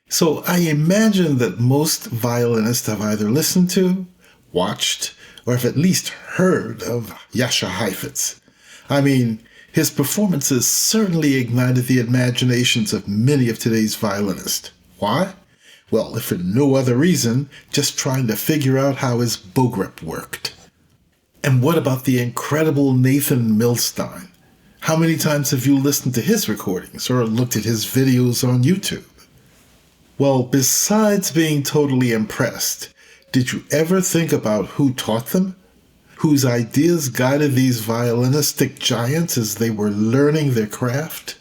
So I imagine that most violinists have either listened to, watched, or have at least heard of Jascha Heifetz. I mean, his performances certainly ignited the imaginations of many of today's violinists. Why? Well, if for no other reason, just trying to figure out how his bow grip worked. And what about the incredible Nathan Milstein? How many times have you listened to his recordings or looked at his videos on YouTube? Well, besides being totally impressed, did you ever think about who taught them? Whose ideas guided these violinistic giants as they were learning their craft?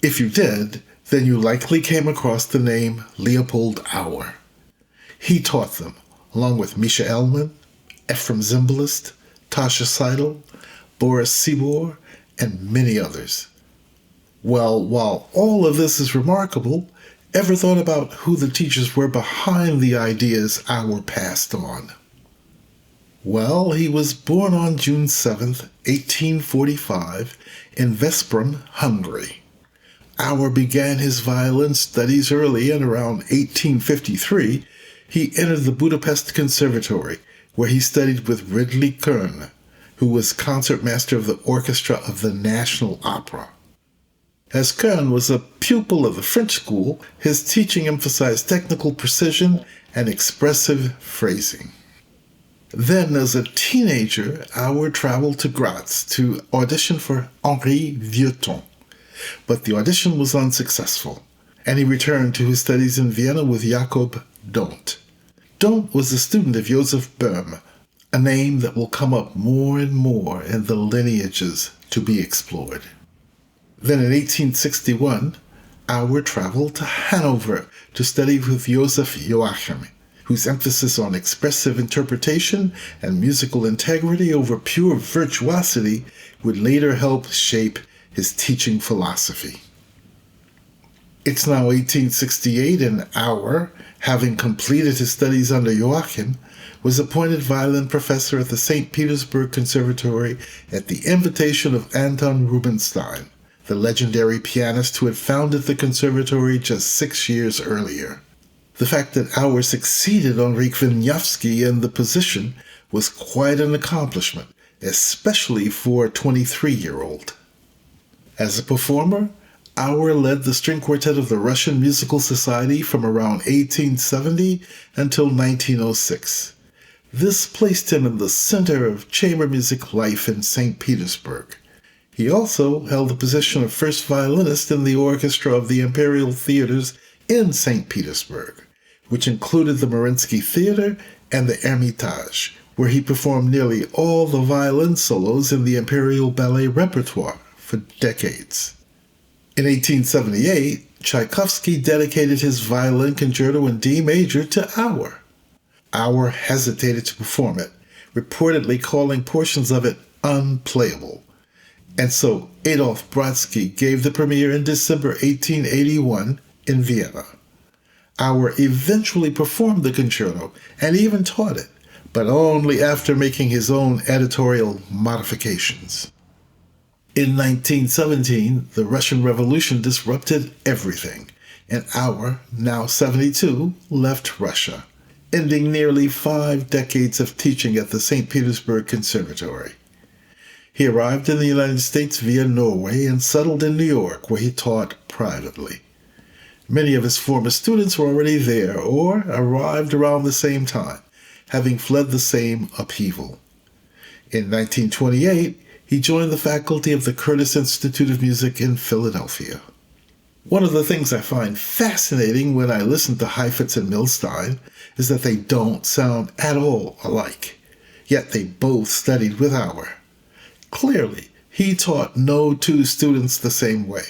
If you did, then you likely came across the name Leopold Auer. He taught them, along with Mischa Elman, Efrem Zimbalist, Tasha Seidel, Boris Sibor, and many others. Well, while all of this is remarkable, ever thought about who the teachers were behind the ideas Auer passed on? Well, he was born on June 7th, 1845, in Veszprém, Hungary. Auer began his violin studies early, and around 1853, he entered the Budapest Conservatory, where he studied with Ridley Köhne, who was concertmaster of the orchestra of the National Opera. As Köhne was a pupil of the French school, his teaching emphasized technical precision and expressive phrasing. Then, as a teenager, Auer traveled to Graz to audition for Henri Violon, but the audition was unsuccessful, and he returned to his studies in Vienna with Jakob Dont. Dont was a student of Joseph Boehm, a name that will come up more and more in the lineages to be explored. Then in 1861, Auer traveled to Hanover to study with Joseph Joachim, whose emphasis on expressive interpretation and musical integrity over pure virtuosity would later help shape his teaching philosophy. It's now 1868, and Auer, having completed his studies under Joachim, was appointed violin professor at the Saint Petersburg Conservatory at the invitation of Anton Rubinstein, the legendary pianist who had founded the conservatory just 6 years earlier. The fact that Auer succeeded Henryk Wieniawski in the position was quite an accomplishment, especially for a 23-year-old. As a performer, Auer led the string quartet of the Russian Musical Society from around 1870 until 1906. This placed him in the center of chamber music life in St. Petersburg. He also held the position of first violinist in the orchestra of the Imperial Theaters in St. Petersburg, which included the Mariinsky Theater and the Hermitage, where he performed nearly all the violin solos in the Imperial Ballet repertoire for decades. In 1878, Tchaikovsky dedicated his violin concerto in D major to Auer. Auer hesitated to perform it, reportedly calling portions of it unplayable. And so Adolf Brodsky gave the premiere in December 1881 in Vienna. Auer eventually performed the concerto and even taught it, but only after making his own editorial modifications. In 1917, the Russian Revolution disrupted everything, and Auer, now 72, left Russia, ending nearly 5 decades of teaching at the Saint Petersburg Conservatory. He arrived in the United States via Norway and settled in New York, where he taught privately. Many of his former students were already there or arrived around the same time, having fled the same upheaval. In 1928, he joined the faculty of the Curtis Institute of Music in Philadelphia. One of the things I find fascinating when I listen to Heifetz and Milstein is that they don't sound at all alike, yet they both studied with Auer. Clearly, he taught no two students the same way.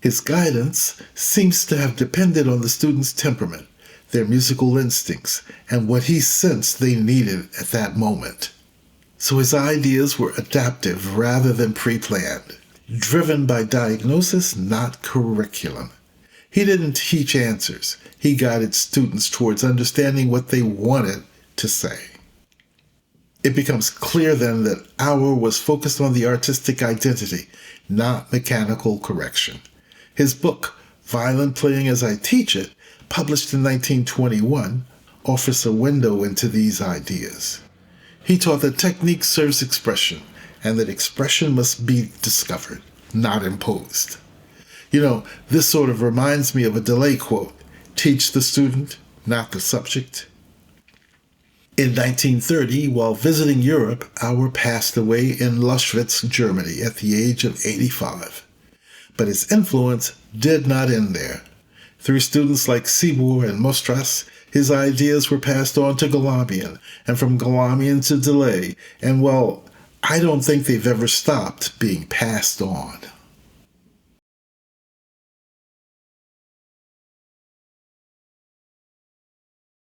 His guidance seems to have depended on the students' temperament, their musical instincts, and what he sensed they needed at that moment. So his ideas were adaptive rather than pre-planned, driven by diagnosis, not curriculum. He didn't teach answers. He guided students towards understanding what they wanted to say. It becomes clear then that Auer was focused on the artistic identity, not mechanical correction. His book, Violin Playing as I Teach It, published in 1921, offers a window into these ideas. He taught that technique serves expression, and that expression must be discovered, not imposed. This sort of reminds me of a DeLay quote, "Teach the student, not the subject." In 1930, while visiting Europe, Auer passed away in Loschwitz, Germany, at the age of 85. But his influence did not end there. Through students like Sibor and Mostras, his ideas were passed on to Galamian, and from Galamian to DeLay, and I don't think they've ever stopped being passed on.